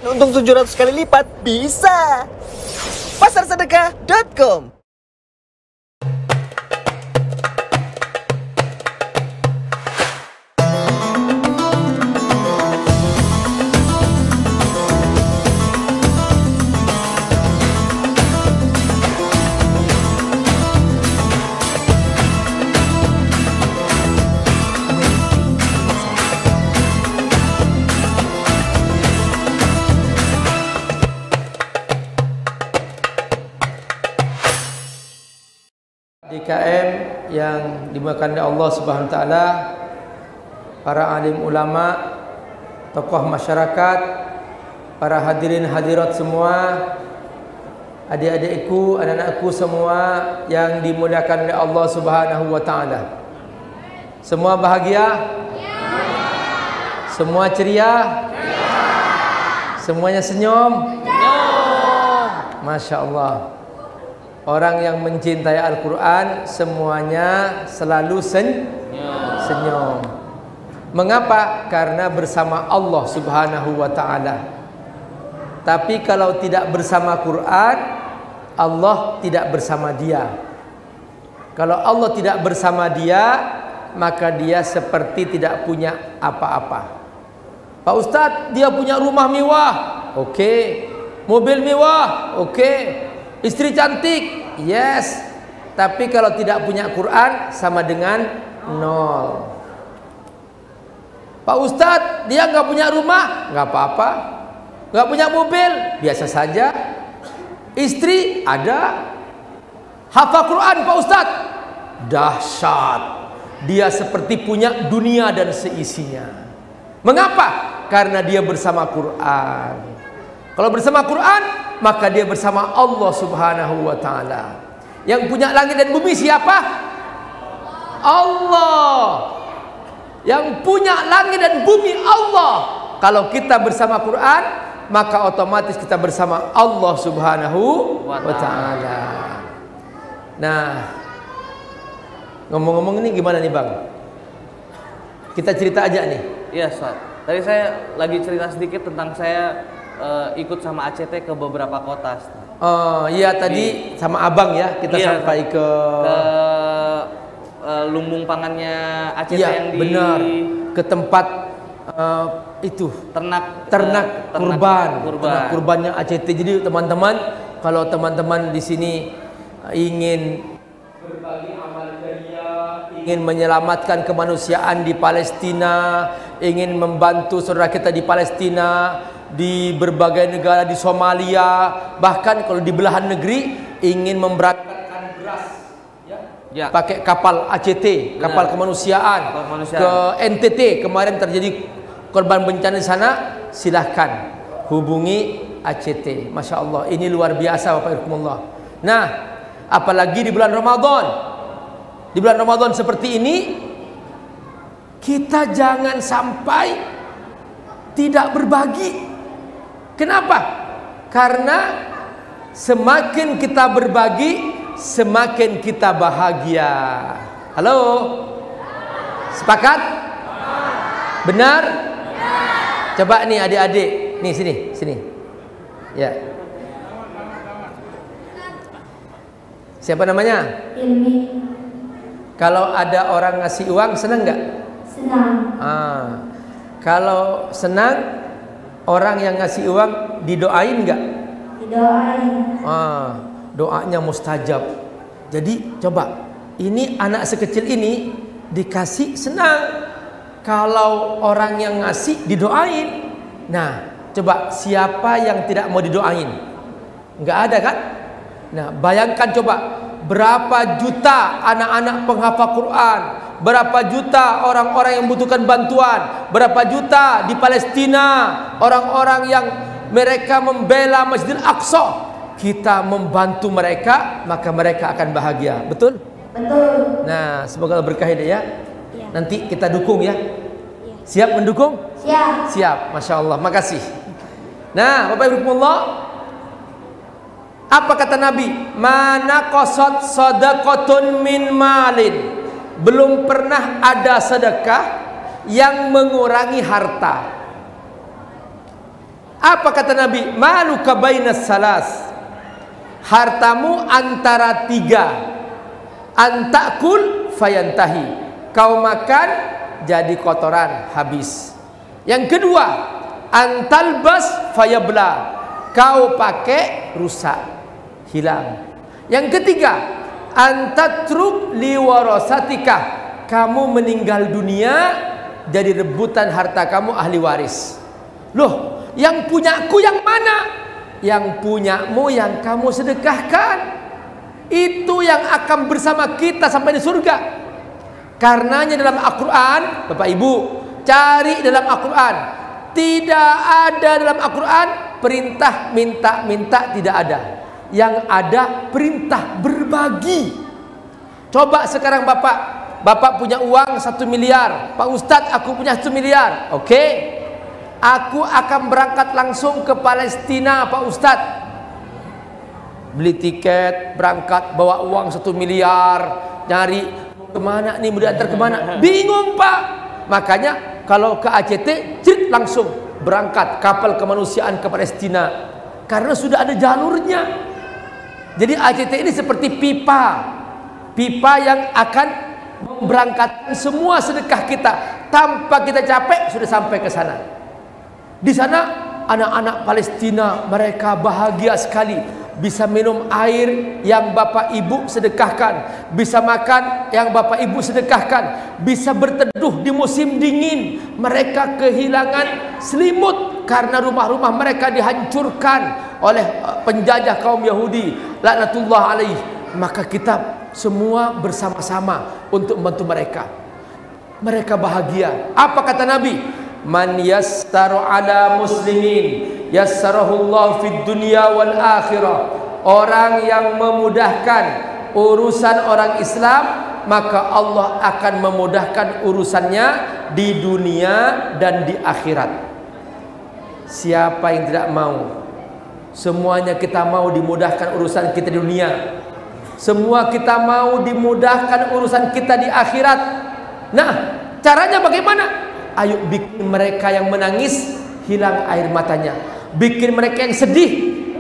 Untung 700 kali lipat bisa. Pasarsedekah.com. DKM yang dimuliakan oleh Allah Subhanahu wa taala, para alim ulama, tokoh masyarakat, para hadirin hadirat semua, adik-adikku, anak-anakku semua yang dimuliakan oleh Allah Subhanahu wa taala. Semua bahagia? Semua ceria? Semuanya senyum? Masya Allah. Orang yang mencintai Al-Quran semuanya selalu senyum. Mengapa? Karena bersama Allah Subhanahu wa ta'ala. Tapi kalau tidak bersama Quran, Allah tidak bersama dia. Kalau Allah tidak bersama dia, maka dia seperti tidak punya apa-apa. Pak Ustadz, dia punya rumah mewah, oke. Mobil mewah, oke. Istri cantik, yes. Tapi kalau tidak punya Quran sama dengan nol. Pak Ustadz, dia nggak punya rumah, nggak apa-apa. Nggak punya mobil, biasa saja. Istri ada. Hafal Quran Pak Ustadz, dahsyat. Dia seperti punya dunia dan seisinya. Mengapa? Karena dia bersama Quran. Kalau bersama Quran, maka dia bersama Allah Subhanahu wa ta'ala. Yang punya langit dan bumi siapa? Allah. Yang punya langit dan bumi Allah. Kalau kita bersama Quran, maka otomatis kita bersama Allah Subhanahu wa ta'ala. Nah, ngomong-ngomong ini gimana nih Bang? Kita cerita aja nih. Iya Ustaz. Tadi saya lagi cerita sedikit tentang saya ikut sama ACT ke beberapa kota. Oh iya, tadi sama abang ya kita sampai ke lumbung pangannya ACT yang benar, ke tempat itu ternak kurbannya ACT. Jadi teman-teman, kalau teman-teman di sini ingin berbagi amal jariah, ingin menyelamatkan kemanusiaan di Palestina, ingin membantu saudara kita di Palestina, di berbagai negara, di Somalia, bahkan kalau di belahan negeri ingin memberangkatkan beras ya, pakai kapal ACT, kapal kemanusiaan, ke NTT. Kemarin terjadi korban bencana di sana, silahkan hubungi ACT. Masya Allah, ini luar biasa Bapak Ibu. Nah, apalagi di bulan Ramadan. Di bulan Ramadan seperti ini, kita jangan sampai tidak berbagi. Kenapa? Karena semakin kita berbagi, semakin kita bahagia. Halo? Sepakat? Benar? Coba nih adik-adik, nih sini. Ya. Siapa namanya? Ilmi. Kalau ada orang ngasih uang, senang nggak? Senang. Kalau senang, orang yang ngasih uang didoain nggak? Didoain. Doanya mustajab. Jadi coba, ini anak sekecil ini dikasih senang. Kalau orang yang ngasih didoain. Nah, coba siapa yang tidak mau didoain? Nggak ada kan? Nah, bayangkan coba berapa juta anak-anak penghafal Quran, berapa juta orang-orang yang membutuhkan bantuan, berapa juta di Palestina orang-orang yang mereka membela Masjidil Aqsa. Kita membantu mereka, maka mereka akan bahagia. Betul? Betul. Nah, semoga Allah berkah ya. Ya. Nanti kita dukung ya. Ya. Siap mendukung? Siap. Siap, Masya Allah, makasih. Nah, Bapak Ibu, apa kata Nabi? Mana qasad sadaqatun min malin. Belum pernah ada sedekah yang mengurangi harta. Apa kata Nabi? Maluka bainas salas. Hartamu antara tiga. Antakul fayantahi. Kau makan jadi kotoran, habis. Yang kedua, antalbas fayabla. Kau pakai, rusak, hilang. Yang ketiga, antatruk liwarasatika. Kamu meninggal dunia, jadi rebutan harta kamu ahli waris. Loh, yang punyaku yang mana? Yang punyamu yang kamu sedekahkan. Itu yang akan bersama kita sampai di surga. Karenanya dalam Al-Quran, Bapak Ibu, cari dalam Al-Quran. Tidak ada dalam Al-Quran perintah minta-minta, tidak ada. Yang ada perintah berbagi. Coba sekarang Bapak punya uang 1 miliar. Pak Ustadz, aku punya 1 miliar. Oke, aku akan berangkat langsung ke Palestina, Pak Ustadz. Beli tiket, berangkat, bawa uang 1 miliar, nyari kemana nih, mau diantar kemana? Bingung Pak. Makanya kalau ke ACT, cerit langsung berangkat kapal kemanusiaan ke Palestina, karena sudah ada jalurnya. Jadi ACT ini seperti pipa yang akan memberangkatkan semua sedekah kita. Tanpa kita capek sudah sampai ke sana. Di sana anak-anak Palestina mereka bahagia sekali. Bisa minum air yang Bapak Ibu sedekahkan, bisa makan yang Bapak Ibu sedekahkan, bisa berteduh di musim dingin. Mereka kehilangan selimut karena rumah-rumah mereka dihancurkan oleh penjajah kaum Yahudi, laknatullah alaih. Maka kita semua bersama-sama untuk membantu mereka. Mereka bahagia. Apa kata Nabi? Man yassaru ala muslimin yassarahullahu fid dunya wal akhirah. Orang yang memudahkan urusan orang Islam, maka Allah akan memudahkan urusannya di dunia dan di akhirat. Siapa yang tidak mau? Semuanya kita mau dimudahkan urusan kita di dunia. Semua kita mau dimudahkan urusan kita di akhirat. Nah, caranya bagaimana? Ayo bikin mereka yang menangis hilang air matanya, bikin mereka yang sedih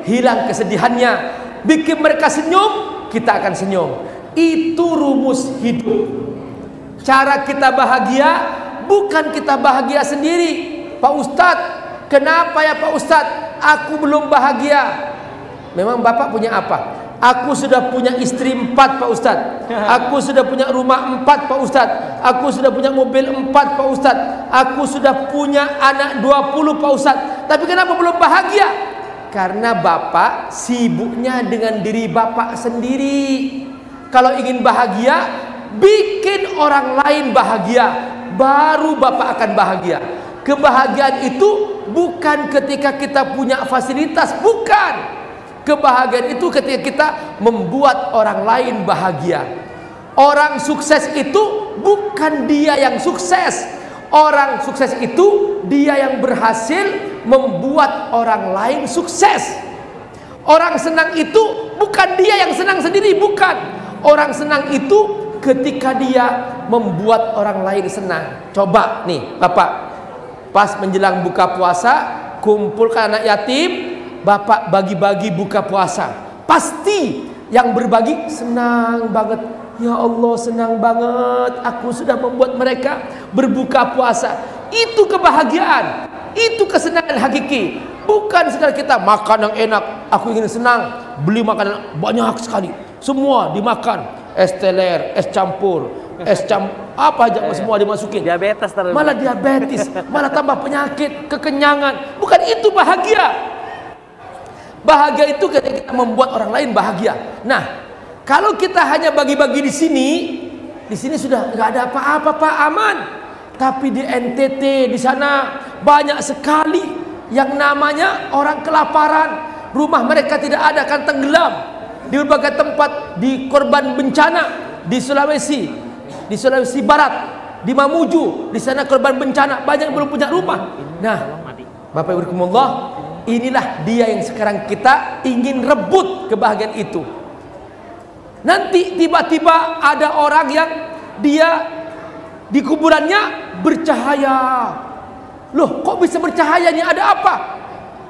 hilang kesedihannya, bikin mereka senyum, kita akan senyum. Itu rumus hidup. Cara kita bahagia bukan kita bahagia sendiri. Pak Ustadz, kenapa ya Pak Ustadz aku belum bahagia? Memang Bapak punya apa? Aku sudah punya istri 4 Pak Ustadz. Aku sudah punya rumah 4 Pak Ustadz. Aku sudah punya mobil 4 Pak Ustadz. Aku sudah punya anak 20 Pak Ustadz. Tapi kenapa belum bahagia? Karena Bapak sibuknya dengan diri Bapak sendiri. Kalau ingin bahagia, bikin orang lain bahagia, baru Bapak akan bahagia. Kebahagiaan itu bukan ketika kita punya fasilitas, bukan. Kebahagiaan itu ketika kita membuat orang lain bahagia. Orang sukses itu bukan dia yang sukses. Orang sukses itu dia yang berhasil membuat orang lain sukses. Orang senang itu bukan dia yang senang sendiri, bukan. Orang senang itu ketika dia membuat orang lain senang. Coba nih Bapak, pas menjelang buka puasa, kumpulkan anak yatim, Bapak bagi-bagi buka puasa. Pasti yang berbagi senang banget. Ya Allah, senang banget aku sudah membuat mereka berbuka puasa. Itu kebahagiaan, itu kesenangan hakiki. Bukan sekali kita makan yang enak, aku ingin senang, beli makanan banyak sekali, semua dimakan, es teler, es campur, apa aja semua dimasukin. Diabetes terus. Malah diabetes, malah tambah penyakit, kekenyangan. Bukan itu bahagia. Bahagia itu ketika kita membuat orang lain bahagia. Nah, kalau kita hanya bagi-bagi di sini sudah nggak ada apa-apa Pak, aman. Tapi di NTT di sana banyak sekali yang namanya orang kelaparan, rumah mereka tidak ada, akan tenggelam. Di berbagai tempat, di korban bencana di Sulawesi Barat, di Mamuju, di sana korban bencana banyak yang belum punya rumah. Nah, Bapak Ibu rahimakumullah, inilah dia yang sekarang kita ingin rebut kebahagiaan itu. Nanti tiba-tiba ada orang yang dia di kuburannya bercahaya. Loh, kok bisa bercahaya nih? Ada apa?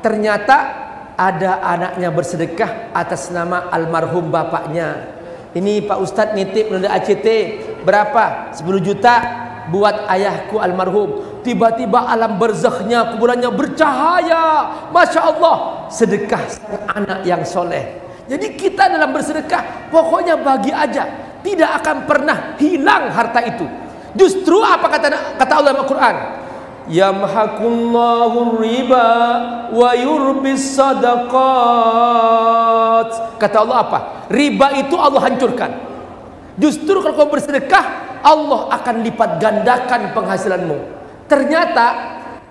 ternyata ada anaknya bersedekah atas nama almarhum bapaknya. Ini Pak Ustadz nitip melalui ACT berapa? 10 juta buat ayahku almarhum. Tiba-tiba alam barzakhnya, kuburannya bercahaya. Masya Allah, sedekah sang anak yang soleh. Jadi kita dalam bersedekah pokoknya bagi aja, tidak akan pernah hilang harta itu. Justru apa kata Allah dalam Al-Quran? Yamhaqullahu riba wa yurbis sadaqat. Kata Allah apa? Riba itu Allah hancurkan. Justru kalau kau bersedekah, Allah akan lipat gandakan penghasilanmu. Ternyata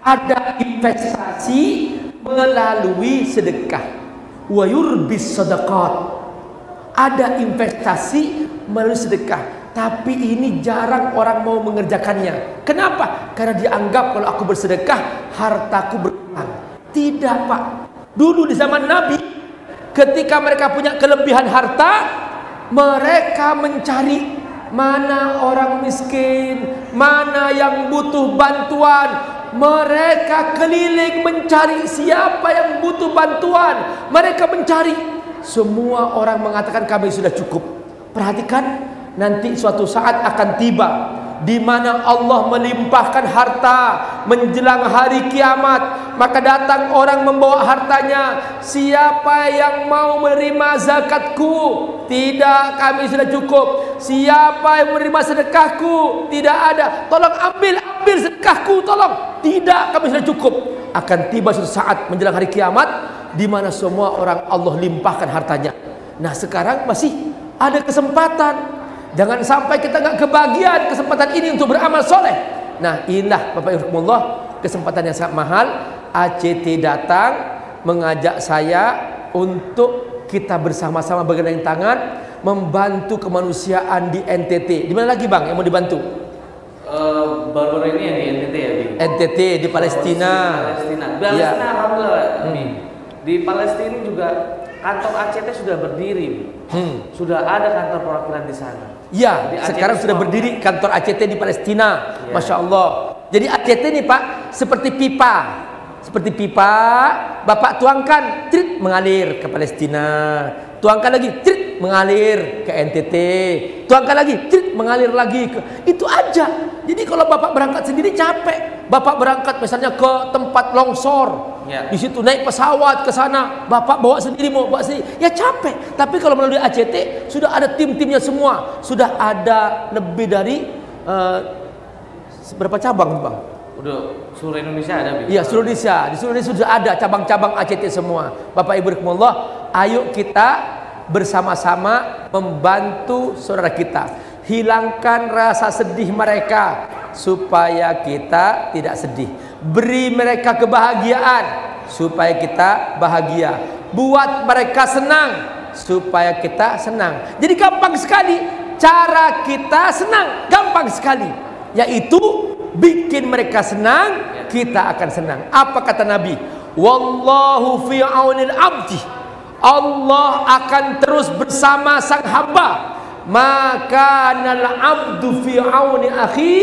ada investasi melalui sedekah. Wa yurbis sadaqat. Ada investasi melalui sedekah. Tapi ini jarang orang mau mengerjakannya. Kenapa? Karena dianggap kalau aku bersedekah, hartaku berkurang. Tidak, Pak. Dulu di zaman Nabi, ketika mereka punya kelebihan harta, mereka mencari mana orang miskin, mana yang butuh bantuan. Mereka keliling mencari siapa yang butuh bantuan. Mereka mencari. Semua orang mengatakan kami sudah cukup. Perhatikan, nanti suatu saat akan tiba di mana Allah melimpahkan harta menjelang hari kiamat. Maka datang orang membawa hartanya. Siapa yang mau menerima zakatku? Tidak, kami sudah cukup. Siapa yang menerima sedekahku? Tidak ada. Tolong ambil sedekahku, tolong. Tidak, kami sudah cukup. Akan tiba suatu saat menjelang hari kiamat di mana semua orang Allah limpahkan hartanya. Nah, sekarang masih ada kesempatan. Jangan sampai kita nggak kebagian kesempatan ini untuk beramal soleh. Nah, inilah Bapak Ibu Allah, kesempatan yang sangat mahal. ACT datang mengajak saya untuk kita bersama-sama bergandeng tangan membantu kemanusiaan di NTT. Di mana lagi Bang yang mau dibantu? Baru-baru ini ya di NTT ya, Bi? NTT di Palestina. Palestina, Ya. alhamdulillah. Di Palestina juga kantor ACT sudah berdiri, Bi. Sudah ada kantor perwakilan di sana. Ya, Di sekarang ACT sudah berdiri kantor ACT di Palestina. Ya. Masya Allah. Jadi ACT ini Pak seperti pipa. Seperti pipa, Bapak tuangkan, trit, mengalir ke Palestina. Tuangkan lagi, trit, mengalir ke NTT. Tuangkan lagi, trit, mengalir lagi ke... Itu aja. Jadi kalau Bapak berangkat sendiri capek. Bapak berangkat misalnya ke tempat longsor. Ya. Di situ naik pesawat ke sana, Bapak bawa sendiri, mau bawa sendiri. Ya capek. Tapi kalau melalui ACT sudah ada tim-timnya semua. Sudah ada lebih dari berapa cabang, Bang? Udah seluruh Indonesia ada, Bi? Iya, seluruh Indonesia. Di seluruh Indonesia sudah ada cabang-cabang ACT semua. Bapak Ibu rahimakumullah, ayo kita bersama-sama membantu saudara kita. Hilangkan rasa sedih mereka supaya kita tidak sedih. Beri mereka kebahagiaan supaya kita bahagia. Buat mereka senang supaya kita senang. Jadi gampang sekali cara kita senang, gampang sekali. Yaitu bikin mereka senang, kita akan senang. Apa kata Nabi? Wallahu fi aunil abdi. Allah akan terus bersama sang hamba. Maka nal abdu fi auni akhi,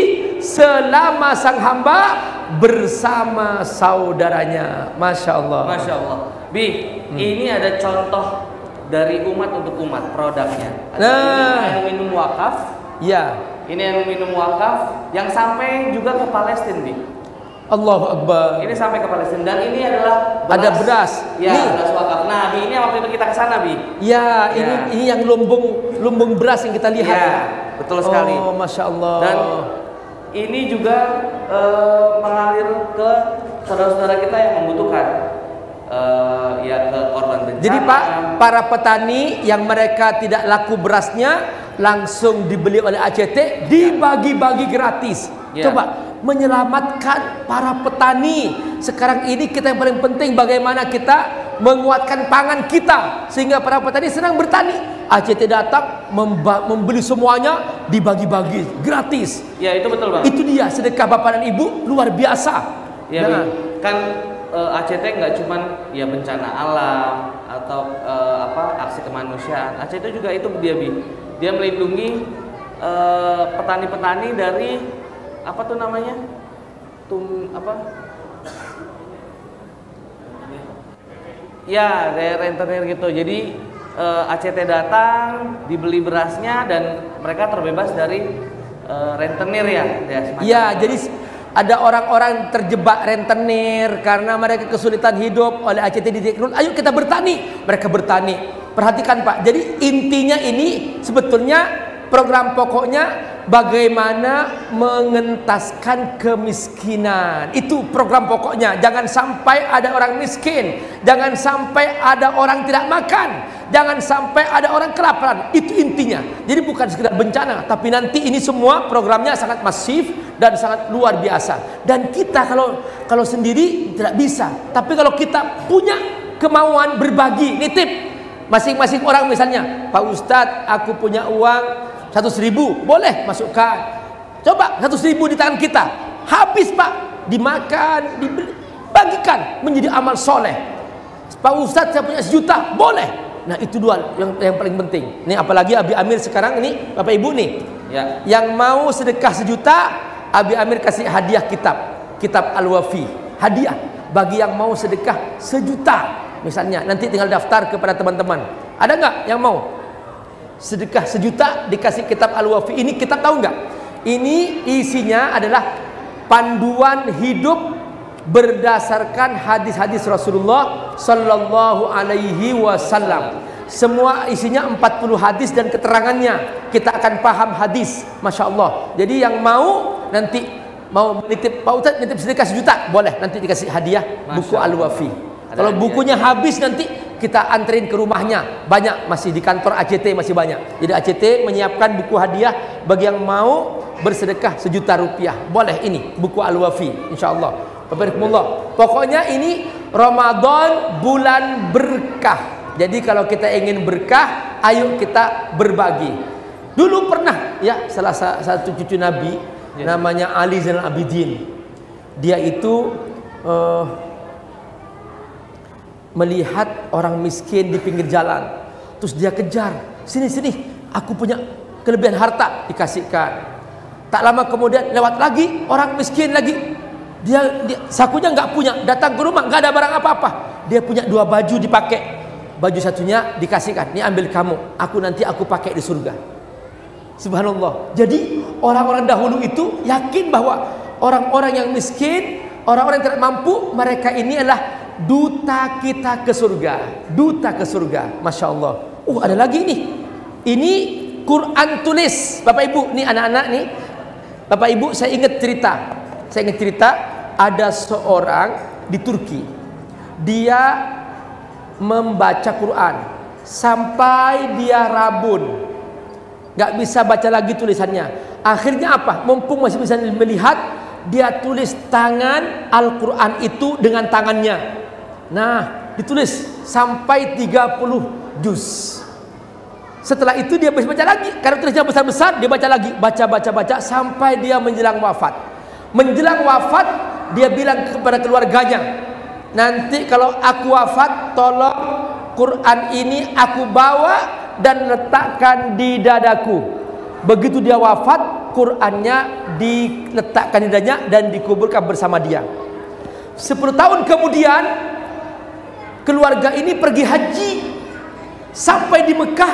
selama sang hamba bersama saudaranya. Masya Allah. Masya Allah. Bi, ini ada contoh dari umat untuk umat produknya. Ada ini air minum wakaf. Ya. Ini yang minum wakaf yang sampai juga ke Palestina, Bi. Allahu Akbar. Ini sampai ke Palestina dan ini adalah Ada beras. Ya, Nih. beras wakaf. Nah, Bi, ini waktu itu kita ke sana, Bi. Ya, Ya. ini yang lumbung beras yang kita lihat. Ya, betul sekali. Oh, Masya Allah. Dan ini juga mengalir ke saudara-saudara kita yang membutuhkan. Ya, ke korban bencana. Jadi Pak, para petani yang mereka tidak laku berasnya langsung dibeli oleh ACT, dibagi-bagi gratis. Ya. Coba menyelamatkan para petani. Sekarang ini kita yang paling penting bagaimana kita menguatkan pangan kita sehingga para petani senang bertani. ACT datang membeli semuanya, dibagi-bagi gratis. Ya, itu betul, Bang. Itu dia sedekah Bapak dan Ibu luar biasa. Ya, Nah, Bi. Kan ACT nggak cuman ya bencana alam atau aksi kemanusiaan. ACT juga itu dia melindungi petani-petani dari apa tuh namanya? Ya, kayak rentenir gitu. Jadi ACT datang, dibeli berasnya, dan mereka terbebas dari rentenir ya. Ya, jadi ada orang-orang terjebak rentenir karena mereka kesulitan hidup oleh ACT Diknul. Ayo kita bertani, mereka bertani. Perhatikan Pak, jadi intinya ini sebetulnya program pokoknya bagaimana mengentaskan kemiskinan. Itu program pokoknya. Jangan sampai ada orang miskin, jangan sampai ada orang tidak makan, jangan sampai ada orang kelaparan. Itu intinya. Jadi bukan sekedar bencana, tapi nanti ini semua programnya sangat masif dan sangat luar biasa. Dan kita kalau sendiri tidak bisa, tapi kalau kita punya kemauan berbagi, nitip masing-masing orang, misalnya Pak Ustadz, aku punya uang 100.000, boleh masukkan. Coba 100.000 di tangan kita, habis Pak, dimakan, dibeli, bagikan menjadi amal soleh. Pak Ustadz, saya punya 1 juta, boleh. Nah itu dua yang paling penting. Ini apalagi Abi Amir sekarang ini, Bapak Ibu nih, ya, yang mau sedekah 1 juta, Abi Amir kasih hadiah kitab Al-Wafi, hadiah bagi yang mau sedekah 1 juta. Misalnya nanti tinggal daftar kepada teman-teman. Ada nggak yang mau sedekah 1 juta dikasih kitab Al-Wafi? Ini kitab tahu nggak? Ini isinya adalah panduan hidup berdasarkan hadis-hadis Rasulullah Sallallahu Alaihi Wasallam. Semua isinya 40 hadis dan keterangannya. Kita akan paham hadis, masya Allah. Jadi yang mau nanti mau menitip, Pak Ustadz nitip sedekah 1 juta, boleh, nanti dikasih hadiah buku Al-Wafi. Kalau bukunya habis nanti kita anterin ke rumahnya. Banyak masih di kantor ACT, masih banyak. Jadi ACT menyiapkan buku hadiah bagi yang mau bersedekah 1 juta rupiah. Boleh ini buku Al-Wafi, insyaallah. Barakallahumullah. Pokoknya ini Ramadan bulan berkah. Jadi kalau kita ingin berkah, ayo kita berbagi. Dulu pernah ya salah satu cucu Nabi, namanya Ali Zainal Abidin. Dia itu melihat orang miskin di pinggir jalan, terus dia kejar, sini, aku punya kelebihan harta, dikasihkan. Tak lama kemudian lewat lagi orang miskin lagi, dia sakunya nggak punya, datang ke rumah nggak ada barang apa-apa, dia punya 2 baju dipakai, baju satunya dikasihkan, ini ambil kamu, aku pakai di surga. Subhanallah. Jadi orang-orang dahulu itu yakin bahwa orang-orang yang miskin, orang-orang yang tidak mampu, mereka ini adalah duta kita ke surga, duta ke surga, masya Allah. Ada lagi nih, ini Quran tulis, Bapak Ibu, nih anak-anak nih, Bapak Ibu, saya ingat cerita, ada seorang di Turki, dia membaca Quran sampai dia rabun, nggak bisa baca lagi tulisannya. Akhirnya apa? Mumpung masih bisa melihat, dia tulis tangan Al-Quran itu dengan tangannya. Nah, ditulis sampai 30 juz. Setelah itu dia bisa baca lagi, karena tulisnya besar-besar, dia baca lagi, baca sampai dia menjelang wafat. Menjelang wafat, dia bilang kepada keluarganya, nanti kalau aku wafat, tolong Quran ini aku bawa dan letakkan di dadaku. Begitu dia wafat, Qurannya diletakkan di dadanya dan dikuburkan bersama dia. 10 tahun kemudian, keluarga ini pergi haji. Sampai di Mekah,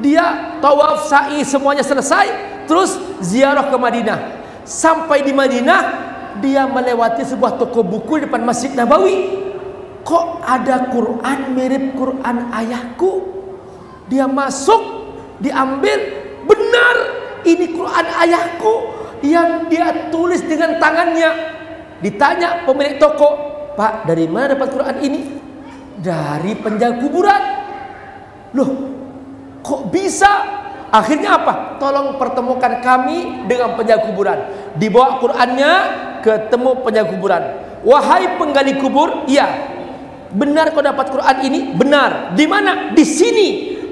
dia tawaf, sa'i, semuanya selesai, terus ziarah ke Madinah. Sampai di Madinah, dia melewati sebuah toko buku di depan Masjid Nabawi. Kok ada Quran mirip Quran ayahku? Dia masuk, diambil, benar, ini Quran ayahku yang dia tulis dengan tangannya. Ditanya pemilik toko, Pak, dari mana dapat Quran ini? Dari penjaga kuburan. Loh, kok bisa? Akhirnya apa? Tolong pertemukan kami dengan penjaga kuburan. Dibawa Qurannya, ketemu penjaga kuburan. Wahai penggali kubur, iya, benar kau dapat Quran ini? Benar. Di mana? Di sini,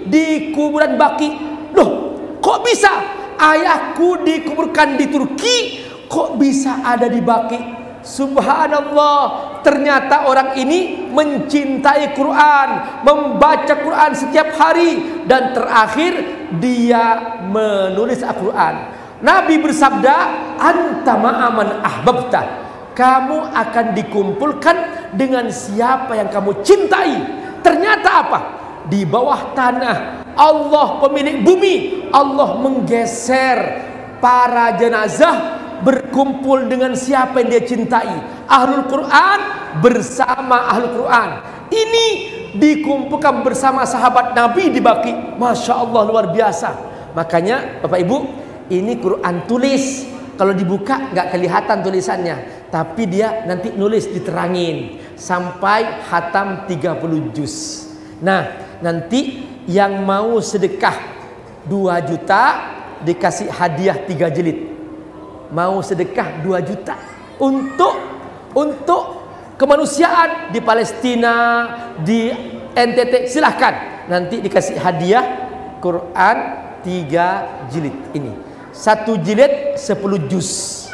di kuburan Baqi. Loh, kok bisa? Ayahku dikuburkan di Turki, kok bisa ada di Baqi? Subhanallah, ternyata orang ini mencintai Quran, membaca Quran setiap hari, dan terakhir dia menulis Al-Quran. Nabi bersabda, anta ma'aman ahbabta, kamu akan dikumpulkan dengan siapa yang kamu cintai. Ternyata apa? Di bawah tanah Allah pemilik bumi, Allah menggeser para jenazah berkumpul dengan siapa yang dia cintai. Ahlul Quran bersama Ahlul Quran. Ini dikumpulkan bersama sahabat Nabi di Baqi. Masya Allah, luar biasa. Makanya Bapak Ibu, ini Quran tulis. Kalau dibuka nggak kelihatan tulisannya, tapi dia nanti nulis diterangin sampai khatam 30 juz. Nah, nanti yang mau sedekah 2 juta dikasih hadiah 3 jilid. Mau sedekah 2 juta untuk kemanusiaan di Palestina, di NTT, silahkan. Nanti dikasih hadiah Quran 3 jilid ini. 1 jilid 10 juz.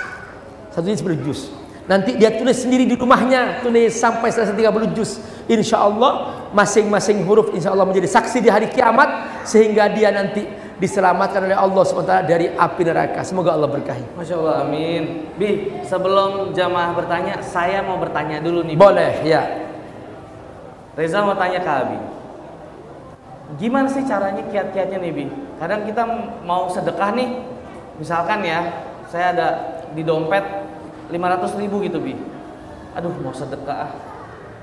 1 jilid 10 juz. Nanti dia tulis sendiri di rumahnya, tulis sampai selesai 30 juz. Insya Allah masing-masing huruf insya Allah menjadi saksi di hari kiamat, sehingga dia nanti diselamatkan oleh Allah SWT dari api neraka. Semoga Allah berkahi. Masya Allah, amin. Bi, sebelum jamaah bertanya, saya mau bertanya dulu nih. Boleh, ya. Reza mau tanya ke Abi, gimana sih caranya kiat-kiatnya nih Bi? Kadang kita mau sedekah nih, misalkan ya, saya ada di dompet 500.000 gitu Bi. Aduh, mau sedekah,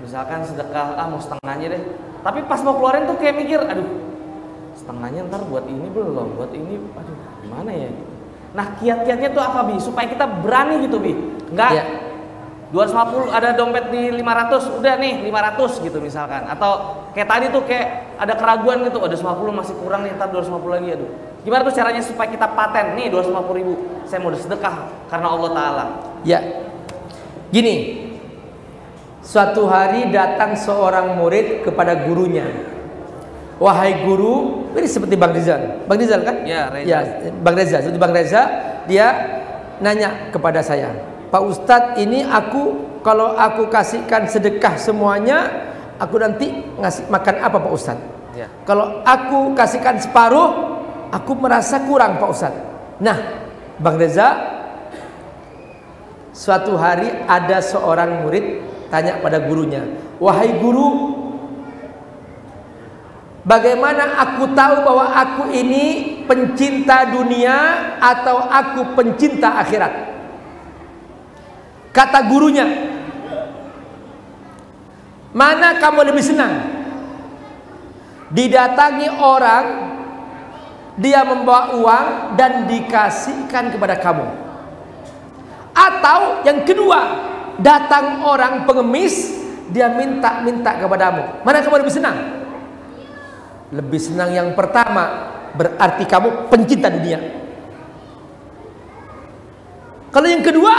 misalkan sedekah, mau setengahnya deh. Tapi pas mau keluarin tuh kayak mikir, aduh, setengahnya ntar buat ini belum, buat ini, aduh gimana ya. Nah, kiat-kiatnya tuh apa Bi? Supaya kita berani gitu Bi. Enggak, ya. 250 ada dompet di 500, udah nih 500 gitu misalkan. Atau kayak tadi tuh kayak ada keraguan gitu, ada 50 masih kurang nih, ntar 250 lagi, aduh. Gimana tuh caranya supaya kita paten, nih 250.000 saya mau sedekah karena Allah Ta'ala. Ya, gini, suatu hari datang seorang murid kepada gurunya. Wahai guru, ini seperti Bang Rizal. Bang Rizal kan? Ya, Reza. Ya, Bang Reza. Seperti Bang Reza, dia nanya kepada saya, Pak Ustadz, ini kalau aku kasihkan sedekah semuanya, aku nanti ngasih makan apa Pak Ustadz? Ya. Kalau aku kasihkan separuh, aku merasa kurang Pak Ustadz. Nah, Bang Reza, suatu hari ada seorang murid tanya pada gurunya, wahai guru, bagaimana aku tahu bahwa aku ini pencinta dunia atau aku pencinta akhirat? Kata gurunya, mana kamu lebih senang? Didatangi orang, dia membawa uang dan dikasihkan kepada kamu, atau yang kedua, datang orang pengemis, dia minta kepadamu. Mana kamu lebih senang? Lebih senang yang pertama, berarti kamu pencinta dunia. Kalau yang kedua,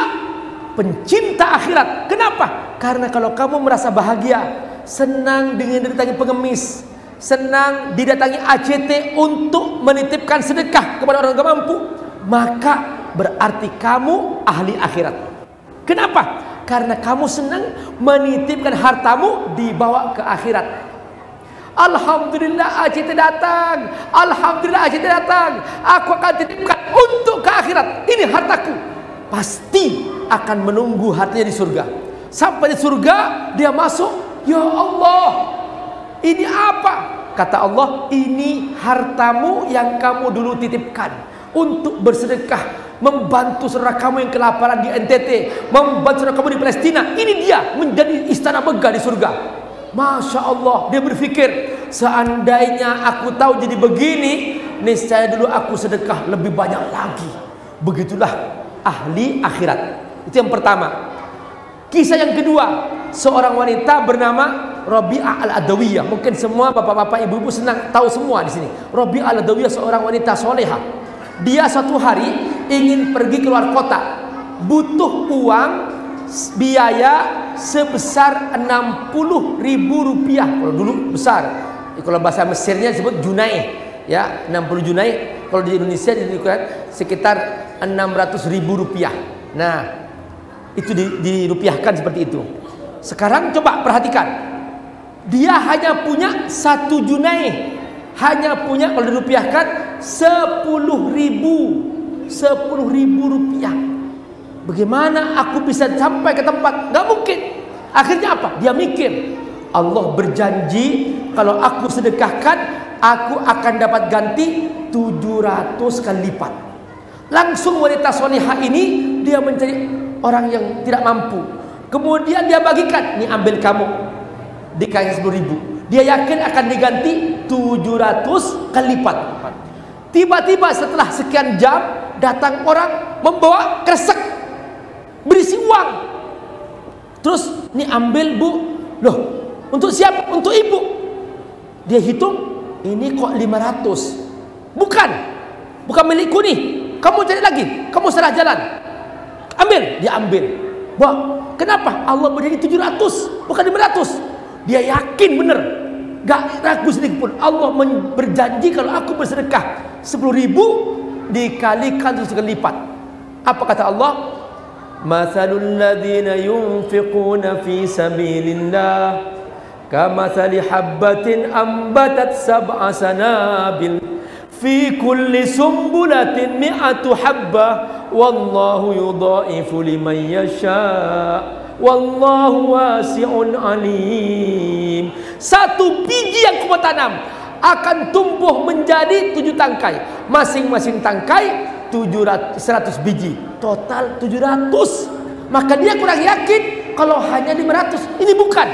pencinta akhirat. Kenapa? Karena kalau kamu merasa bahagia, senang dengan didatangi pengemis, senang didatangi ACT untuk menitipkan sedekah kepada orang yang mampu, maka berarti kamu ahli akhirat. Kenapa? Karena kamu senang menitipkan hartamu dibawa ke akhirat. Alhamdulillah ACT datang, alhamdulillah ACT datang, aku akan titipkan untuk ke akhirat. Ini hartaku, pasti akan menunggu hartanya di surga. Sampai di surga dia masuk, ya Allah, ini apa? Kata Allah, ini hartamu yang kamu dulu titipkan untuk bersedekah, membantu saudara kamu yang kelaparan di NTT, membantu saudara kamu di Palestina. Ini dia menjadi istana megah di surga. Masya Allah, dia berpikir, seandainya aku tahu jadi begini, niscaya dulu aku sedekah lebih banyak lagi. Begitulah ahli akhirat. Itu yang pertama. Kisah yang kedua, seorang wanita bernama Rabi'ah Al-Adawiyah. Mungkin semua bapak-bapak, ibu-ibu senang tahu semua di sini. Rabi'ah Al-Adawiyah seorang wanita soleha. Dia suatu hari ingin pergi keluar kota, butuh uang biaya sebesar 60.000 rupiah. Kalau dulu besar, kalau bahasa Mesirnya disebut junai, ya 60 junai. Kalau di Indonesia dikurangi sekitar 600.000 rupiah. Nah, itu dirupiahkan seperti itu. Sekarang coba perhatikan, dia hanya punya 1 junai, hanya punya kalau dirupiahkan 10.000 rupiah. Bagaimana aku bisa sampai ke tempat? Gak mungkin. Akhirnya apa? Dia mikir, Allah berjanji kalau aku sedekahkan, aku akan dapat ganti 700 kali lipat. Langsung wanita solihah ini dia mencari orang yang tidak mampu. Kemudian dia bagikan, nih ambil kamu, dikasih 10.000. Dia yakin akan diganti 700 kali lipat. Tiba-tiba setelah sekian jam datang orang membawa kresek berisi uang. Terus ini ambil bu. Loh, untuk siapa? Untuk ibu. Dia hitung, ini kok 500. Bukan milikku nih. Kamu cari lagi, kamu salah jalan. Ambil, dia ambil. Wah, kenapa? Allah berjanji 700, bukan 500. Dia yakin bener, gak ragu sedikit pun. Allah berjanji kalau aku bersedekah 10.000 dikalikan 7 kali lipat. Apa kata Allah? Mathalul ladzina yunfiquna fi sabilillah kamathali habbatin ambatat sab'a sanabil fi kulli sumbulatin mi'atu habbah wallahu yudha'ifu liman yasha wallahu wasi'un alim. Satu biji yang kamu tanam akan tumbuh menjadi 7 tangkai. Masing-masing tangkai 100 biji, total 700. Maka dia kurang yakin kalau hanya 500. Ini bukan.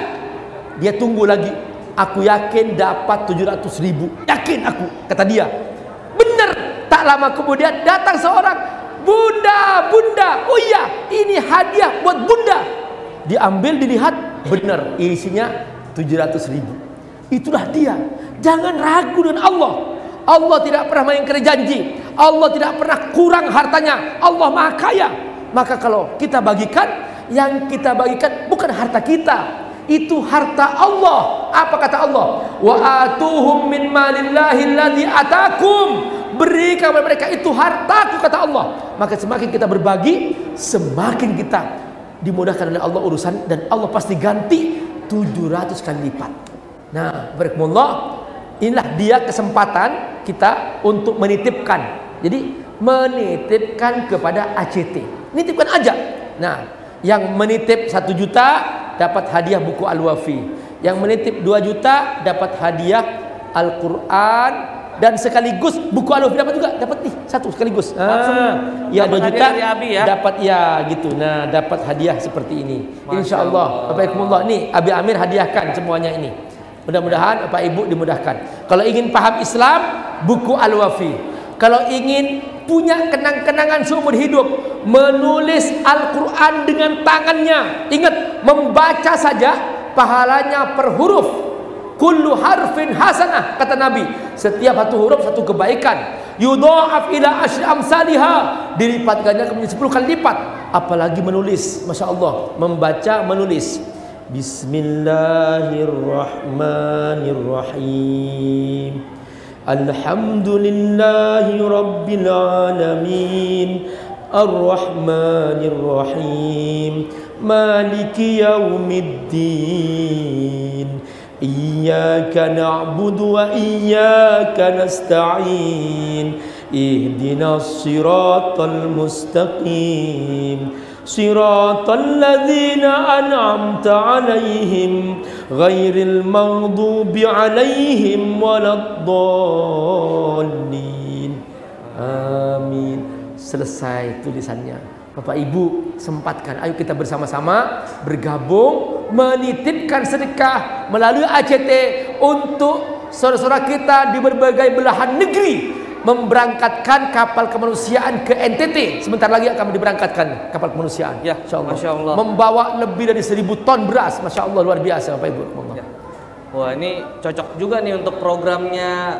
Dia tunggu lagi. Aku yakin dapat 700.000. Yakin aku, kata dia. Benar. Tak lama kemudian datang seorang, Bunda, oh iya, ini hadiah buat Bunda. Diambil, dilihat, benar, isinya 700.000. Itulah dia. Jangan ragu dengan Allah. Allah tidak pernah mengingkari janji. Allah tidak pernah kurang hartanya. Allah Maha Kaya. Maka kalau kita bagikan, yang kita bagikan bukan harta kita, itu harta Allah. Apa kata Allah? Wa atuhum min malillahi alladzi atakum. Berikan kepada mereka, itu hartaku, kata Allah. Maka semakin kita berbagi, semakin kita dimudahkan oleh Allah urusan, dan Allah pasti ganti 700 kali lipat. Nah, barakallah, inilah dia kesempatan kita untuk menitipkan. Jadi menitipkan kepada ACT. Nitipkan aja. Nah, yang menitip 1 juta dapat hadiah buku Al-Wafi. Yang menitip 2 juta dapat hadiah Al-Quran, dan sekaligus buku Al-Wafi dapat juga, dapat nih 1 sekaligus. Ya 2 juta ya? dapat ya gitu. Nah, dapat hadiah seperti ini. Insyaallah. Baiklah, nih Abi Amir hadiahkan semuanya ini. Mudah-mudahan Bapak Ibu dimudahkan. Kalau ingin paham Islam, buku Al-Wafi. Kalau ingin punya kenang-kenangan seumur hidup, menulis Al-Quran dengan tangannya. Ingat, membaca saja pahalanya per huruf. Kullu harfin hasanah, kata Nabi. Setiap satu huruf satu kebaikan. Yudha'af ila asyri amsalihha, dilipatkannya menjadi 10 kali lipat. Apalagi menulis, Masya Allah. Membaca, menulis. Bismillahirrahmanirrahim. Alhamdulillahi rabbil alamin. Ar-Rahmanir-Rahim. Maliki yaumiddin. Iyyaka na'budu wa iyyaka nasta'in. Ihdinas siratal mustaqim. Siratal ladzina an'amta 'alaihim ghairil maghdubi 'alaihim waladdallin. Amin. Selesai tulisannya. Bapak Ibu sempatkan, ayo kita bersama-sama bergabung menitipkan sedekah melalui ACT untuk saudara-saudara kita di berbagai belahan negeri, memberangkatkan kapal kemanusiaan ke NTT. Sebentar lagi akan diberangkatkan kapal kemanusiaan. Ya, Masya Allah. Membawa lebih dari 1.000 ton beras. Masya Allah, luar biasa Bapak Ibu. Ya. Wah, ini cocok juga nih untuk programnya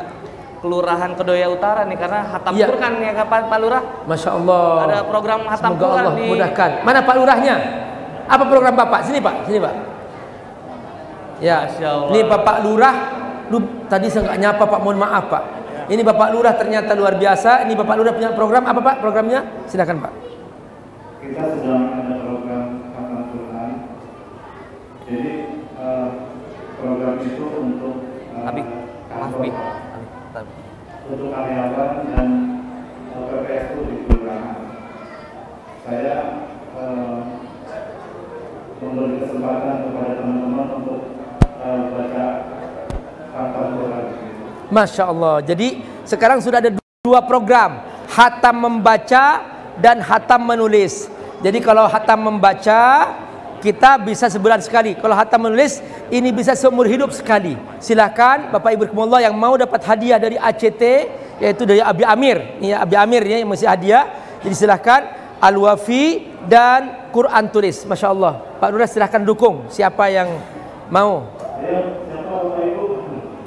Kelurahan Kedoya Utara nih, karena hatam Quran ya Pak Lurah. Masya Allah. Ada program hatam Semoga Quran Allah nih. mudahkan. Mana Pak Lurahnya? Apa program Bapak? Sini Pak, sini Pak. Ya, Masya Allah. ini Bapak Lurah. Tadi saya nggak nyapa Pak, mohon maaf Pak. Ini Bapak Lurah ternyata luar biasa. Ini Bapak Lurah punya program apa Pak? Programnya? Silakan Pak. Kita sedang ada program hatam Quran. Jadi program itu untuk untuk karyawan dan PPSU di kelurahan. Saya memberi kesempatan kepada teman-teman untuk baca khatam Quran. Masya Allah. Jadi sekarang sudah ada dua program, hatam membaca dan hatam menulis. Jadi kalau hatam membaca kita bisa sebulan sekali. Kalau hatam menulis ini bisa seumur hidup sekali. Silakan Bapak Ibu Rahimakumullah yang mau dapat hadiah dari ACT, yaitu dari Abi Amir. Ini Abi Amir ya yang masih hadiah. Jadi silakan Al-Wafi dan Quran tulis. Masya Allah. Pak Lurah silakan dukung siapa yang mau.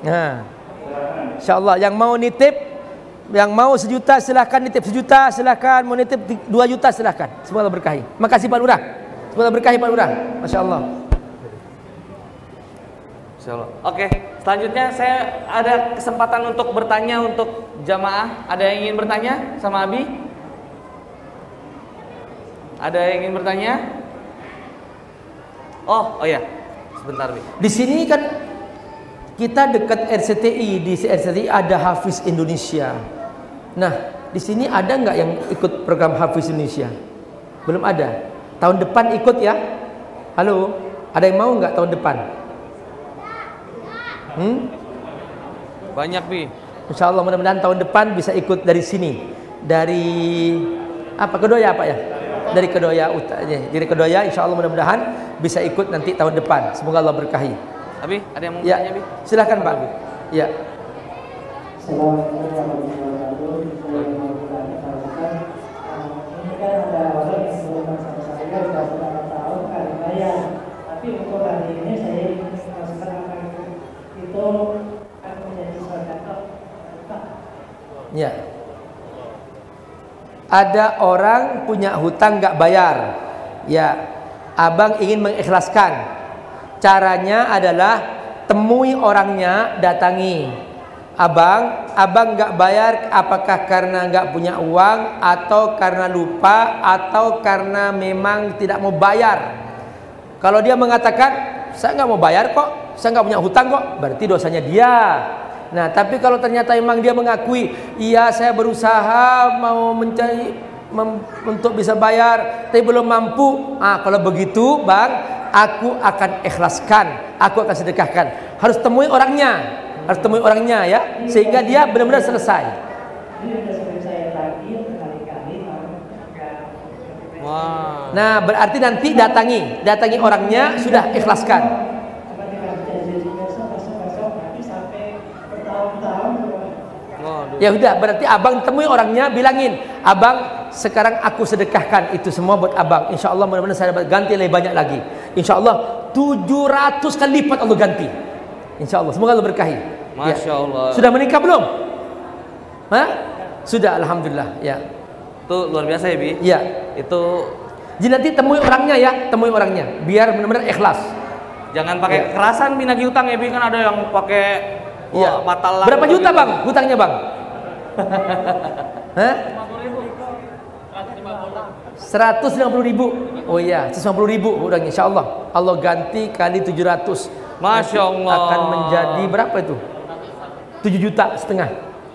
Nah, Insya Allah yang mau nitip, yang mau 1 juta silakan nitip 1 juta, silakan mau nitip 2 juta silakan. Semoga berkahi. Makasih Pak Lurah. Semoga berkahi Pak Lurah. Masya Allah. Insya Allah. Oke, selanjutnya saya ada kesempatan untuk bertanya untuk jamaah. Ada yang ingin bertanya sama Abi? Ada yang ingin bertanya? Oh ya, sebentar Bi. Di sini kan kita dekat RCTI, di RCTI ada Hafiz Indonesia. Nah, di sini ada nggak yang ikut program Hafiz Indonesia? Belum ada. Tahun depan ikut ya? Halo, ada yang mau nggak tahun depan? Banyak Bi. Insya Allah mudah-mudahan tahun depan bisa ikut dari sini. Dari apa Kedoya Pak ya? Dari Kedoya Utara. Dari Kedoya insya Allah mudah-mudahan bisa ikut nanti tahun depan. Semoga Allah berkahi. Abi, ada yang mau Ya, bertanya Bi? silakan Pak. Ya. Assalamualaikum warahmatullahi wabarakatuh. Ini kan ada orang yang sebelumnya sama saya sudah beberapa tahun kali bayar, tapi untuk hari ini saya ingin mengatakan apa itu akan menjadi suatu Pak. Ya. Ada orang punya hutang nggak bayar. Ya, abang ingin mengikhlaskan. Caranya adalah temui orangnya, datangi. Abang nggak bayar apakah karena nggak punya uang atau karena lupa atau karena memang tidak mau bayar. Kalau dia mengatakan saya nggak mau bayar kok, saya nggak punya hutang kok, berarti dosanya dia. Nah, tapi kalau ternyata memang dia mengakui, iya saya berusaha mau mencari untuk bisa bayar, tapi belum mampu. Kalau begitu, Bang, aku akan ikhlaskan, aku akan sedekahkan. Harus temui orangnya, ya, sehingga dia benar-benar selesai. Ini sudah sering saya tagih berkali-kali, Wah. Nah, berarti nanti datangi orangnya, sudah ikhlaskan. Ya udah, berarti abang temui orangnya, bilangin, abang sekarang aku sedekahkan itu semua buat abang. Insya Allah mudah-mudahan saya dapat ganti lebih banyak lagi. Insya Allah 700 kali lipat Allah ganti. Insya Allah, semoga Allah berkahi. Masya Allah. Sudah menikah belum? Hah? Sudah, alhamdulillah. Ya. Itu luar biasa ya Bi. Ya. Itu. Jadi nanti temui orangnya ya, temui orangnya, biar benar-benar ikhlas. Jangan pakai kekerasan Bi nagih utang ya Bi, kan ada yang pakai mata lang. Berapa juta Bang? Hutangnya Bang? Hah? 150.000. Oh iya, 150.000 udahnya. Insya Allah Allah ganti kali 700. Masya Allah. Akan menjadi berapa itu? 7,5 juta.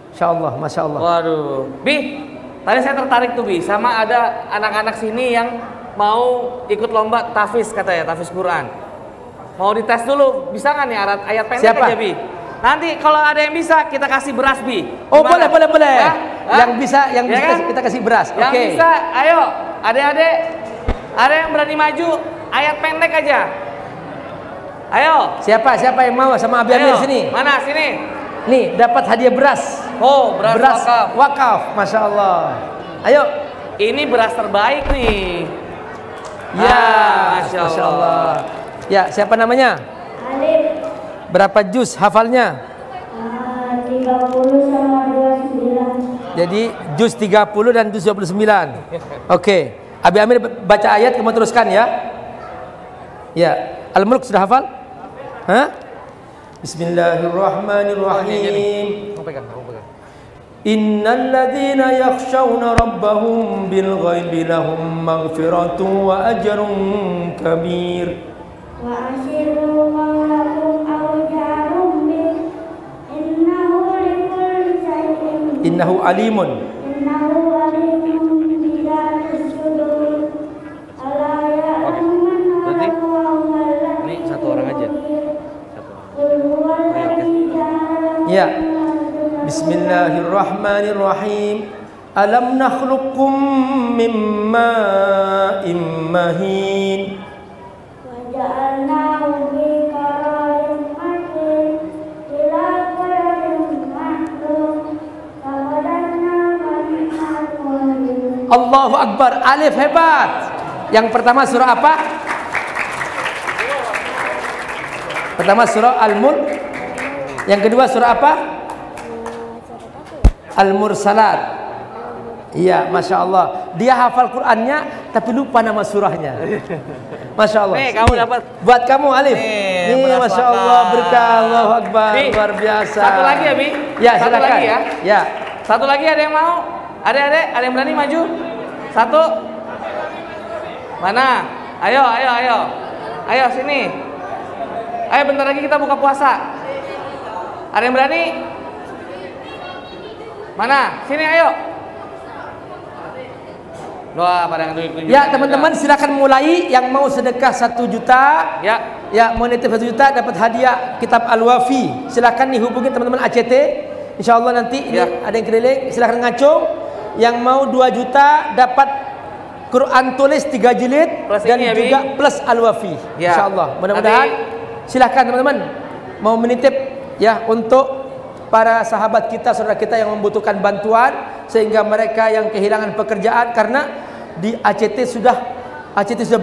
Insya Allah, Masya Allah. Waduh, Bi, tadi saya tertarik tuh Bi, sama ada anak-anak sini yang mau ikut lomba tahfiz katanya, tahfiz Quran. Mau dites dulu, bisa nggak nih ayat pendek Siapa? aja Bi? Nanti kalau ada yang bisa kita kasih beras Bi. Oh Gimana? boleh. Hah? Yang bisa, kan? kita kasih beras. Yang Oke. bisa, ayo, adik-adik, ada yang berani maju, ayat pendek aja. Ayo. Siapa yang mau sama Abi Amir sini? Mana sini? Nih dapat hadiah beras. Oh, beras wakaf. Masya Allah. Ayo. Ini beras terbaik nih. Ya, Masya Allah. Ya, siapa namanya? Alif. Berapa juz hafalnya? 30 sama 29. Jadi juz 30 dan juz 29. Oke. Abi Amir baca ayat, kamu teruskan ya. Ya. Al-Mulk sudah hafal? Hah? Bismillahirrahmanirrahim. Innal ladzina yakhshawna rabbahum bil ghaibi lahum maghfiratun wa ajrun kabir. Wa asyiru qawlakum aw jarum bi innahu likulli shay'in Innahu alimun. innahu alimun bi dzati sudur ala ya'lamu man Ya. Bismillahirrahmanirrahim. Alam nakhluqukum min ma'in mahin. Waja'alnahu fi qararin makin ila qadarin ma'lum fawadanna man Allahu Akbar. Alif hebat. Yang pertama surah apa? Pertama surah Al-Mulk. Yang kedua surah apa? Al-Mursalat. Iya, Masya Allah. Dia hafal Qur'annya tapi lupa nama surahnya. Masya Allah. Nih, kamu dapat. Buat kamu Alif. Nih, Masya Allah, berkah. Allahu Akbar. Bi, Luar biasa. Satu lagi ya, Bi? Ya, Satu silakan. lagi ya? Ya. Satu lagi, ada yang mau? Adik-adik, ada yang berani maju? Satu. Mana? Ayo, ayo, ayo. Ayo sini. Ayo, bentar lagi kita buka puasa. Ada yang berani? Mana? Sini, ayo. Doa pada yang tunjuk. Ya, teman-teman silakan mulai. Yang mau sedekah 1 juta. Ya. Ya, mau nitip 1 juta dapat hadiah kitab Al-Wafi. Silakan dihubungi teman-teman ACT. Insyaallah nanti ini ada yang keliling. Silakan ngacung. Yang mau 2 juta dapat Quran tulis 3 jilid Plus dan ini ya, juga Bi? plus Al-Wafi. Ya. Insyaallah. Mudah-mudahan silakan teman-teman mau menitip ya untuk para sahabat kita, saudara kita yang membutuhkan bantuan sehingga mereka yang kehilangan pekerjaan, karena di ACT sudah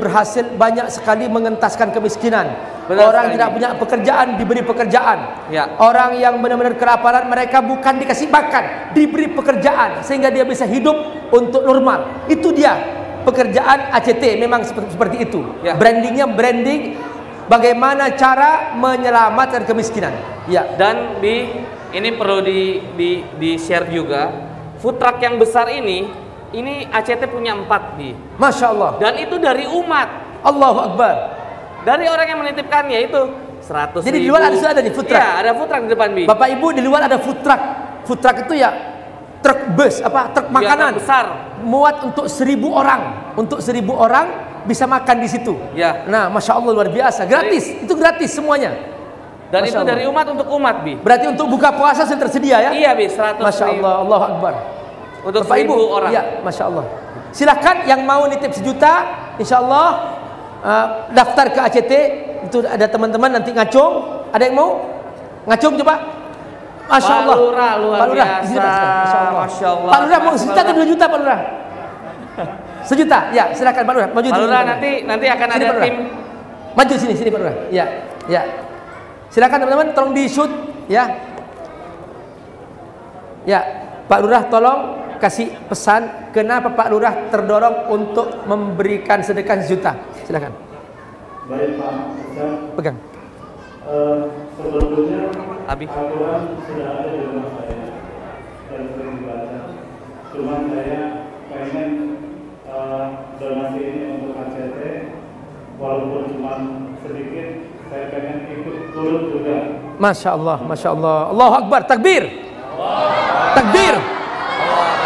berhasil banyak sekali mengentaskan kemiskinan. Benar Orang sekali. tidak punya pekerjaan diberi pekerjaan. Ya. Orang yang benar-benar kelaparan mereka bukan dikasih makan, diberi pekerjaan sehingga dia bisa hidup untuk normal. Itu dia pekerjaan ACT, memang seperti itu. Ya. Brandingnya branding bagaimana cara menyelamatkan kemiskinan. Ya. Dan ini perlu di share juga. Food truck yang besar ini ACT punya 4, Bi. Masya Allah. Dan itu dari umat. Allahu Akbar. Dari orang yang menitipkannya itu 100 Jadi di ribu. luar sudah ada nih food truck. Iya, ada food truck di depan, Bi. Bapak Ibu, di luar ada food truck. Food truck itu ya truk bus, truk Iya, makanan truk besar. muat untuk 1000 orang. Untuk 1000 orang bisa makan di situ. Ya. Nah, Masya Allah luar biasa. Gratis. Itu gratis semuanya. Dan Masya itu Allah. dari umat untuk umat, Bi. Berarti untuk buka puasa sudah tersedia ya? Iya, Bi, 100 Masya ribu. Allah, Allahu Akbar. Untuk Bapak 1000 orang. Iya, Masya Allah. Silakan yang mau nitip 1 juta, insya Allah daftar ke ACT. Itu ada teman-teman nanti ngacung. Ada yang mau ngacung coba? Masya Allah. Pak Lurah, luar Pak Lurah, biasa. di sini, Pak. Masya Allah. Masya Allah. Pak Lurah mau 1 juta atau 2 juta Pak Lurah? 1 juta, ya silakan Pak Lurah. Maju Pak sini, Lurah, Pak Lurah. nanti akan Sini, ada Pak Lurah. tim. Maju sini Pak Lurah. Ya, ya. Silakan teman-teman, tolong di shoot ya. Ya, Pak Lurah tolong kasih pesan kenapa Pak Lurah terdorong untuk memberikan sedekah 1 juta. Silakan. Baik Pak Ustaz, Pegang. sebetulnya Abi. Al-Quran sudah ada di rumah saya dan sering dibaca. Cuma saya pengen donasi ini untuk ACT, walaupun cuma sedikit, saya pengen ikut turun juga. Masya Allah, Masya Allah. Allahu Akbar, takbir. Takbir.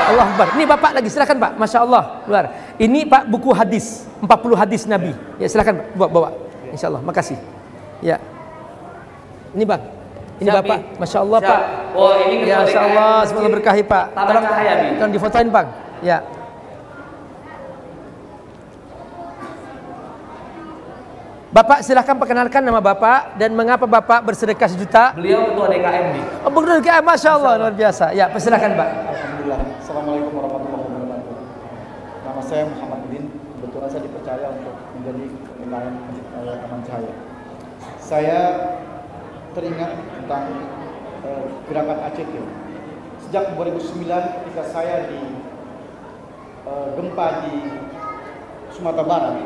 Allah Akbar. Ini Bapak lagi, silakan Pak. Masya Allah, luar. Ini Pak buku hadis, 40 hadis Nabi. Ya silakan Pak, bawa. Insya Allah, makasih. Ya. Ini Bang. Ini Siap, Bapak. Bi. Masya Allah Siap. Pak. Oh, ini Ya ketua Masya DKM Allah, Masjid semoga berkahi Pak. Taman Cahaya, Bi. Tolong difotoin Bang. Ya. Bapak silahkan perkenalkan nama Bapak dan mengapa Bapak bersedekah 1 juta. Beliau ketua DKM, Bi. Oh, benar DKM, Masya Allah, luar biasa. Ya, persilakan Pak. Alhamdulillah. Assalamualaikum warahmatullahi wabarakatuh. Nama saya Muhammad Udin. Kebetulan saya dipercaya untuk menjadi DKM Taman Cahaya. Saya teringat tentang gerakan ACT. Sejak 2009 ketika saya gempa di Sumatera Barat,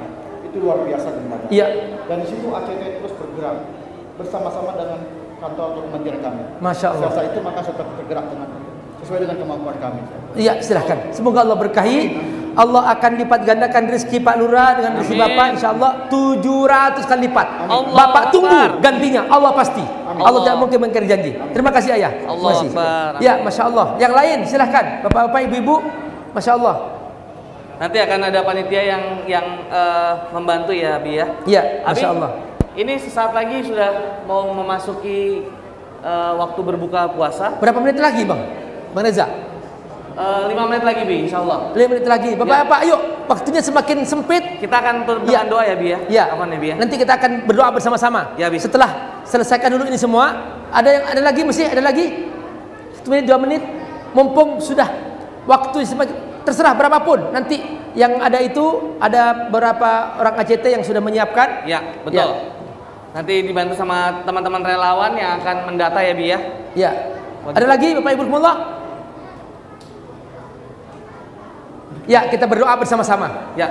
itu luar biasa gempanya. Iya. Dan di situ ACT terus bergerak bersama-sama dengan kantor atau kementerian kami. Masya Allah. Saat itu maka saya tetap bergerak sesuai dengan kemampuan kami. Iya, silahkan. Semoga Allah berkahi. Allah akan lipat gandakan rezeki Pak Lurah dengan rezeki Amin. Bapak, insya Allah 700 kali lipat. Allah Bapak tunggu Akbar. gantinya, Allah pasti. Amin. Allah tidak mungkin mengingkari janji. Terima kasih Ayah. Terima Allah kasih. Akbar. Ya, Masya Allah. Yang lain silahkan, Bapak-bapak, Ibu-ibu. Masya Allah. Nanti akan ada panitia yang membantu ya, Bi ya. Iya, Abi, Masya Allah. ini sesaat lagi sudah mau memasuki waktu berbuka puasa. Berapa menit lagi Bang Reza? 5 menit lagi Bi, insya Allah. 5 menit lagi. Bapak-bapak, ayo, waktunya semakin sempit. Kita akan tutup dengan doa ya Bi ya. Ya. Kapan ya Bi ya? Nanti kita akan berdoa bersama-sama. Ya, Bi. Setelah selesaikan dulu ini semua, ada lagi mesti ada lagi. 1 menit, 2 menit. Mumpung sudah waktu semakin, terserah berapapun. Nanti yang ada itu ada beberapa orang ACT yang sudah menyiapkan. Ya, betul. Ya. Nanti dibantu sama teman-teman relawan yang akan mendata ya Bi ya. Ya. Ada lagi Bapak Ibu semua? Ya, kita berdoa bersama-sama. Ya.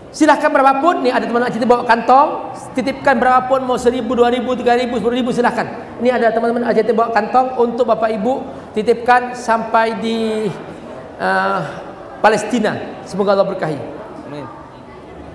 Silahkan berapapun. Nih ada teman ACT bawa kantong, titipkan berapapun, mau 1.000, 2.000, 3.000, 10.000 silahkan. Ini ada teman-teman ACT bawa kantong untuk Bapak Ibu titipkan sampai di Palestina. Semoga Allah berkahi. Amin.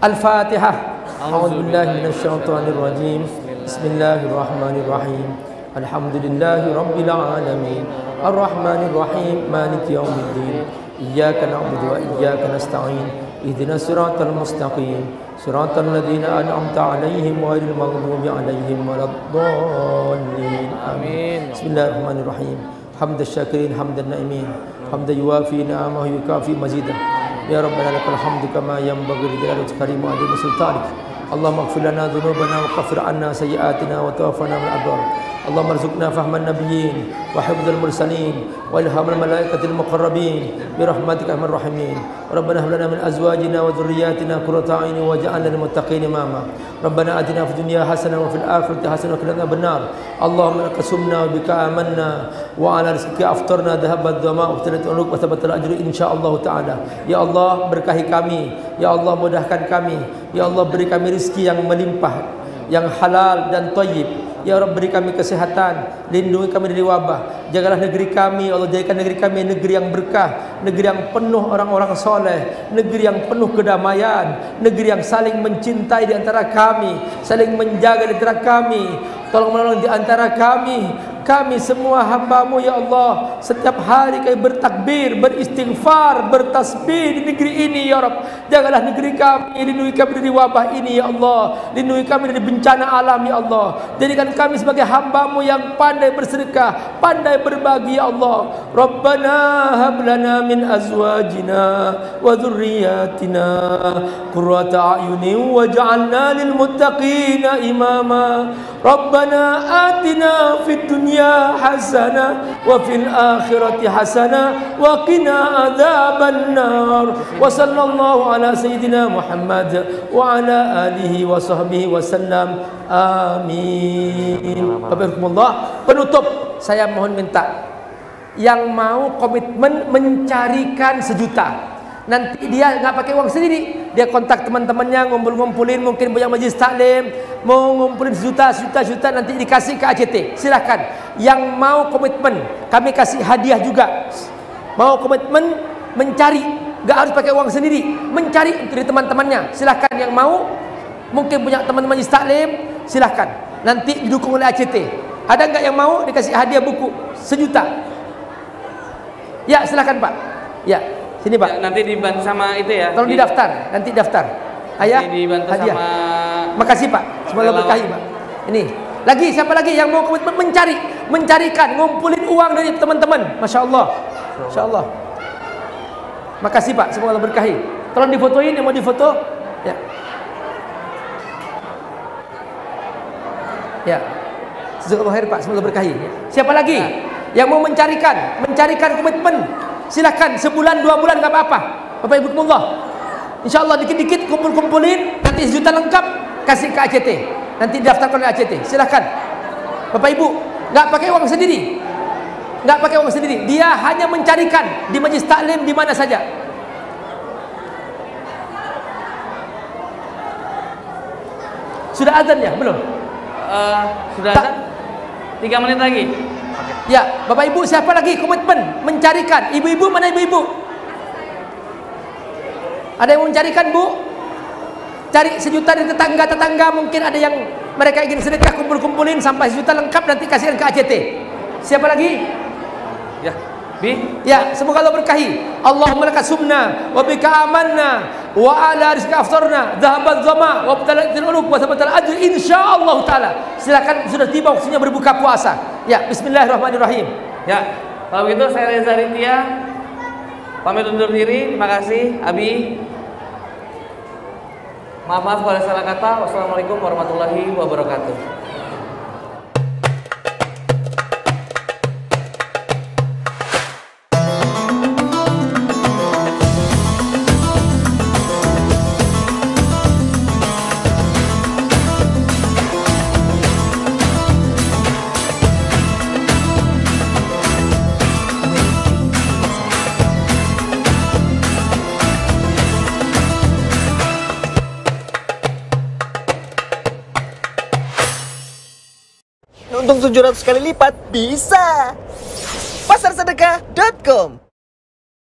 Al-Fatihah. A'udzubillahi minasyaitonirrajim. Bismillahirrahmanirrahim. Alhamdulillahi rabbil alamin. Ar-Rahmanirrahim. Maliki yaumiddin. Iyyaka na'budu wa iyyaka nasta'in. Ihdinas siratal mustaqim. Siratal ladzina an'amta 'alaihim ghairil maghdubi 'alaihim waladdallin. Amin. Bismillahirrahmanirrahim. Hamdan syakirin, hamdan na'imin. Hamdan yuwafi ni'amahu yukafi mazidah. Ya Rabbana lakal hamdu kama yanbaghi li jalali wajhika wa 'azimi sultanik. Allahumma ighfir lana dhunubana wa kaffir 'anna sayyi'atina wa tawaffana ma'al abrar. اللهم ارزقنا فهم النبيين وحفظ المرسلين والهام الملائكة المقربين برحمتك ارحم الراحمين. ربنا هب لنا من ازواجنا وذرياتنا قرة اعين واجعلنا للمتقين اماما. ربنا آتنا في الدنيا حسنة وفي الآخرة حسنة وقنا عذاب النار. اللهم لك صمنا وبك آمنا وعلى رزقك أفطرنا ذهب الظمأ وابتلت العنق وثبت الأجر إن شاء الله تعالى. Ya Allah, berkahi kami. Ya Allah, mudahkan kami. Ya Allah, beri kami rezeki yang melimpah, yang halal dan thayyib. Ya Rabb, beri kami kesehatan, lindungi kami dari wabah. Jagalah negeri kami, Allah, jadikan negeri kami negeri yang berkah, negeri yang penuh orang-orang soleh, negeri yang penuh kedamaian, negeri yang saling mencintai di antara kami, saling menjaga di antara kami. Tolong menolong di antara kami semua hamba-Mu ya Allah. Setiap hari kami bertakbir, beristighfar, bertasbih di negeri ini ya Rabb. Jagalah negeri kami, lindungi kami dari wabah ini ya Allah. Lindungi kami dari bencana alam ya Allah. Jadikan kami sebagai hamba-Mu yang pandai bersedekah, pandai berbagi ya Allah. Rabbana hab lana min azwajina wa dhurriyyatina qurrata a'yunin waj'alna lil muttaqina imama. Rabbana atina fid dunya hasanah wa fil akhirati hasanah wa qina adzaban nar. Wa sallallahu ala sayyidina Muhammad wa ala alihi wa sahbihi wasallam. Amin. Bapak-bapak, penutup saya mohon minta yang mau komitmen mencarikan 1 juta. Nanti dia nggak pakai uang sendiri, dia kontak teman-temannya, ngumpulin, mungkin punya majelis taklim, mau ngumpulin 1 juta, nanti dikasih ke ACT. Silahkan. Yang mau komitmen, kami kasih hadiah juga. Mau komitmen mencari, nggak harus pakai uang sendiri, mencari untuk teman-temannya. Silahkan yang mau, mungkin punya teman-teman majelis taklim, silahkan. Nanti didukung oleh ACT. Ada nggak yang mau dikasih hadiah buku 1 juta? Ya, silahkan Pak. Ya. Sini Pak. Ya, nanti dibantu sama itu ya. Tolong didaftar, nanti daftar. Ayah, nanti dibantu hadiah. sama. Makasih Pak. Semoga berkahi Pak. Ini. Lagi siapa lagi yang mau komitmen mencarikan, ngumpulin uang dari teman-teman. Masya Allah. Masya Allah. Makasih Pak. Semoga Allah berkahi. Tolong difotoin yang mau difoto. Ya. Ya. Jazakallahu khair Pak. Semoga berkahi. Siapa lagi yang mau mencarikan komitmen? Silahkan, sebulan 2 bulan gak apa-apa. Bapak Ibu Allah, InsyaAllah dikit-dikit kumpulin, nanti 1 juta lengkap kasih ke ACT, nanti daftarkan oleh ACT. Silahkan Bapak Ibu, gak pakai uang sendiri, dia hanya mencarikan di majelis taklim di mana saja. Sudah azan ya? Belum? Sudah azan? 3 menit lagi. Ya, Bapak Ibu siapa lagi komitmen mencarikan? Ibu-ibu, mana ibu-ibu? Ada yang mau mencarikan Bu? Cari 1 juta dari tetangga-tetangga, mungkin ada yang mereka ingin sedekah, kumpulin sampai 1 juta lengkap, nanti kasihkan ke ACT. Siapa lagi? Ya, Bi. Ya, semoga Allah berkahi. Allahumma laka sumna wa bika amanna wa ala rizqi aftarna, dhahabat dhama wa btalatil uluk wa thabatal ajr insyaallah taala. Silakan, sudah tiba waktunya berbuka puasa. Ya, bismillahirrahmanirrahim. Ya, kalau gitu saya Reza Rintia pamit undur diri. Terima kasih Abi. Maaf kalau ada salah kata. Wassalamualaikum warahmatullahi wabarakatuh. Untung 700 kali lipat bisa. Pasarsedekah.com